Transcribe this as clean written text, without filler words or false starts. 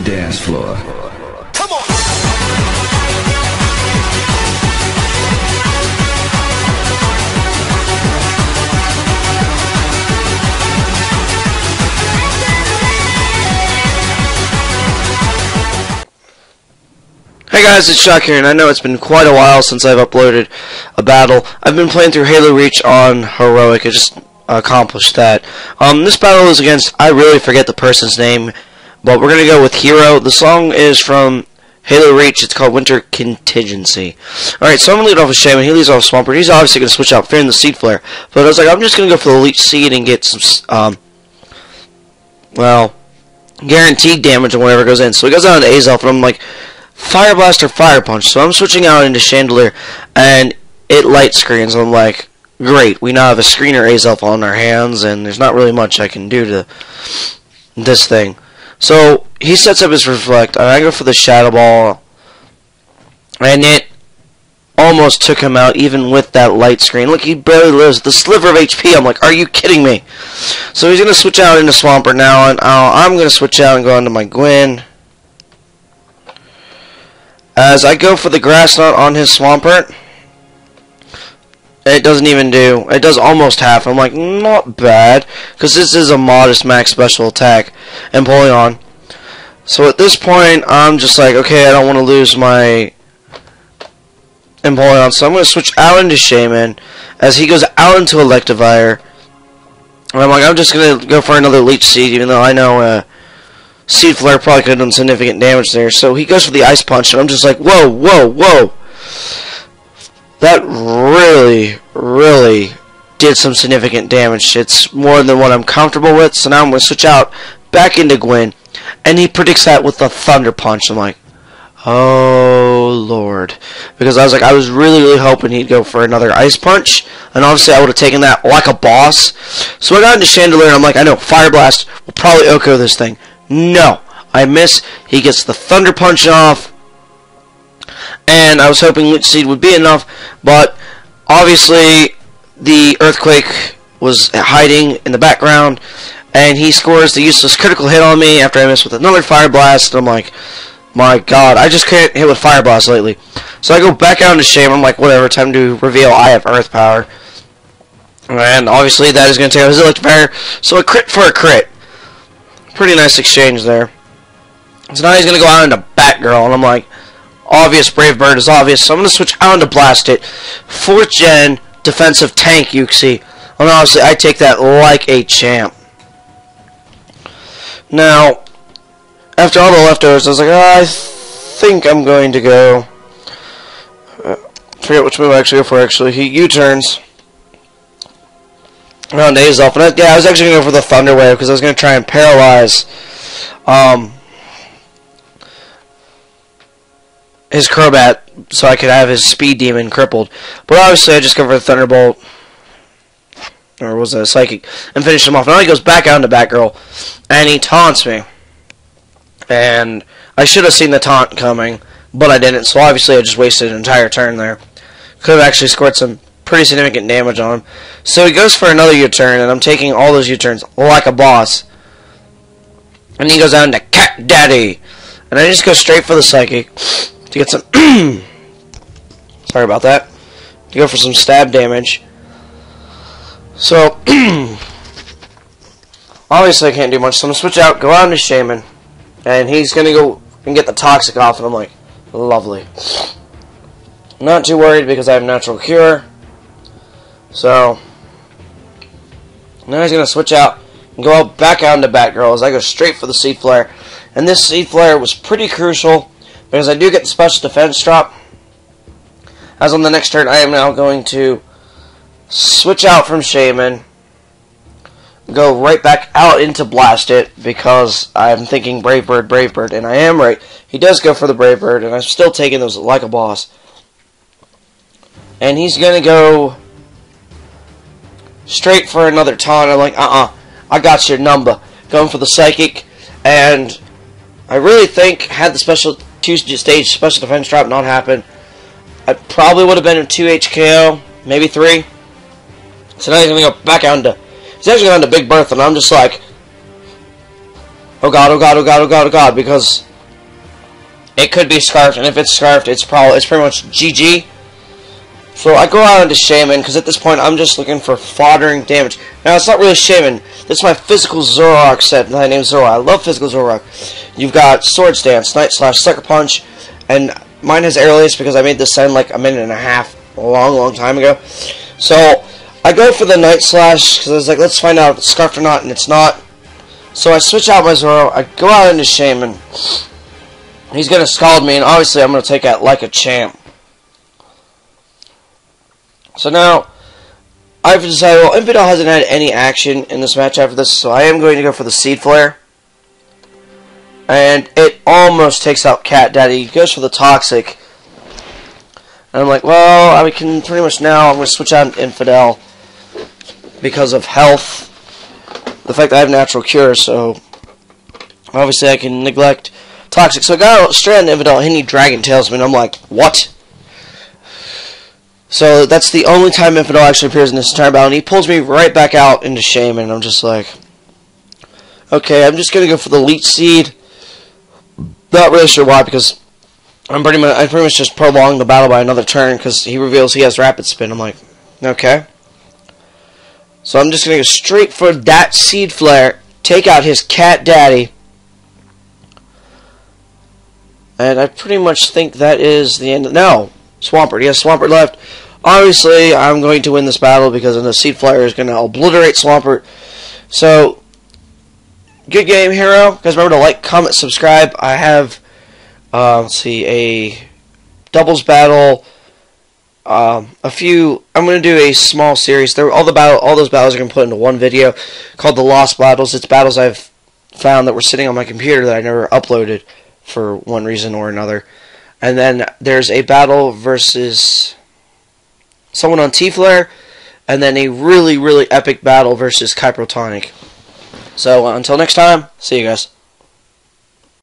dance floor. Come on. Hey guys, it's Shock here, and I know it's been quite a while since I've uploaded a battle. I've been playing through Halo Reach on Heroic. I just accomplished that. This battle is against, I really forget the person's name, but we're going to go with Hiro. The song is from Halo Reach. It's called Winter Contingency. Alright, so I'm going to lead off with Shaman. He leads off with Swampert. He's obviously going to switch out fearing the Seed Flare. But I was like, I'm just going to go for the Elite Seed and get some, well, guaranteed damage or whatever goes in. So he goes out into Azelf, and I'm like, Fire Blast or Fire Punch. So I'm switching out into Chandelier, and it light screens. I'm like, great, we now have a screener Azelf on our hands, and there's not really much I can do to this thing. So he sets up his Reflect, and I go for the Shadow Ball, and it almost took him out even with that light screen. Look, he barely lives. The sliver of HP, I'm like, are you kidding me? So he's going to switch out into Swampert now, and I'm going to switch out and go into my Gwyn. As I go for the Grass Knot on his Swampert, it doesn't even do. It does almost half. I'm like, not bad, because this is a modest max special attack and pulling on. So at this point, I'm just like, okay, I don't want to lose my Empoleon, so I'm going to switch out into Shaman as he goes out into Electivire. And I'm like, I'm just going to go for another Leech Seed, even though I know Seed Flare probably could have done significant damage there. So he goes for the Ice Punch, and I'm just like, whoa, whoa, whoa. That really, really did some significant damage. It's more than what I'm comfortable with. So now I'm going to switch out back into Gwyn, and he predicts that with the Thunder Punch. I'm like, oh, Lord. Because I was really, really hoping he'd go for another Ice Punch, and obviously I would have taken that like a boss. So I got into Chandelier, and I'm like, I know, Fire Blast will probably OHKO this thing. No, I miss. He gets the Thunder Punch off, and I was hoping Leech Seed would be enough, but obviously the Earthquake was hiding in the background, and he scores the useless critical hit on me after I miss with another Fire Blast. And I'm like, my God, I just can't hit with Fire Blast lately. So I go back out into Shame. I'm like, whatever, time to reveal I have Earth Power, and obviously that is going to take out his Electivire. So a crit for a crit. Pretty nice exchange there. So now he's going to go out into Batgirl, and I'm like, obvious Brave Bird is obvious, so I'm going to switch out into Blast It. 4th gen defensive tank, you see. And obviously I take that like a champ. Now, after all the leftovers, I was like, oh, I think I'm going to go, forget which move I actually go for, actually. He U-turns around Azelf, and I was actually going to go for the Thunder Wave, because I was going to try and paralyze his Crobat, so I could have his Speed Demon crippled. But obviously I just go for the Thunderbolt, or was it a Psychic, and finish him off. Now he goes back out into Batgirl, and he taunts me. And I should have seen the taunt coming, but I didn't, so obviously I just wasted an entire turn there. Could have actually scored some pretty significant damage on him. So he goes for another U-turn, and I'm taking all those U-turns like a boss. And he goes down to Cat Daddy, and I just go straight for the Psychic to get some sorry about that, to go for some stab damage. So obviously I can't do much, so I'm gonna switch out, go out into Shaman, and he's gonna go and get the Toxic off, and I'm like, lovely. Not too worried because I have Natural Cure. So now he's going to switch out and go out back out into Batgirl as I go straight for the Seed Flare. And this Seed Flare was pretty crucial because I do get the special defense drop. As on the next turn, I am now going to switch out from Shaman, go right back out into Blast It because I'm thinking Brave Bird, and I am right. He does go for the Brave Bird, and I'm still taking those like a boss. And he's going to go straight for another taunt. I'm like, I got your number. Going for the Psychic, and I really think had the special 2-stage special defense drop not happened, I probably would have been a 2 HKO, maybe 3. So now he's going to go back out into, he's actually going to Big Bertha, and I'm just like, oh god, oh god, oh god, oh god, oh god, because it could be scarfed, and if it's scarfed, it's pretty much GG. So I go out into Shaman, because at this point I'm just looking for foddering damage. Now it's not really Shaman, this is my physical Zoroark set that I named Zoro. I love physical Zoroark. You've got Swords Dance, Night Slash, Sucker Punch, and mine has Airlace because I made this sound like a minute and a half, a long time ago. So I go for the Night Slash, because I was like, let's find out if it's scarfed or not, and it's not. So I switch out my Zoro, I go out into Shaman. He's going to Scald me, and obviously I'm going to take it like a champ. So now, I've decided, well, Infidel hasn't had any action in this match after this, so I am going to go for the Seed Flare. And it almost takes out Cat Daddy. He goes for the Toxic. And I'm like, well, I can pretty much now, I'm going to switch out Infidel because of health. The fact that I have Natural Cure, so obviously I can neglect Toxic. So I got out straight on Infidel, and he Dragon Tails me, and I'm like, what? So that's the only time Infidel actually appears in this entire battle, and he pulls me right back out into Shaman, and I'm just like, okay, I'm just gonna go for the Leech Seed. Not really sure why, because I pretty much just prolonged the battle by another turn, because he reveals he has Rapid Spin. I'm like, okay. So I'm just gonna go straight for that Seed Flare, take out his Cat Daddy, and I pretty much think that is the end. No, Swampert. He has Swampert left. Obviously, I'm going to win this battle because the Seed Flare is going to obliterate Swampert. So, good game, Hiro. Guys, remember to like, comment, subscribe. I have, let's see, a doubles battle. A few. I'm going to do a small series. All those battles are going to put into one video called the Lost Battles. It's battles I've found that were sitting on my computer that I never uploaded for one reason or another. And then there's a battle versus someone on T-Flare, and then a really epic battle versus Kyprotonic. So until next time, see you guys.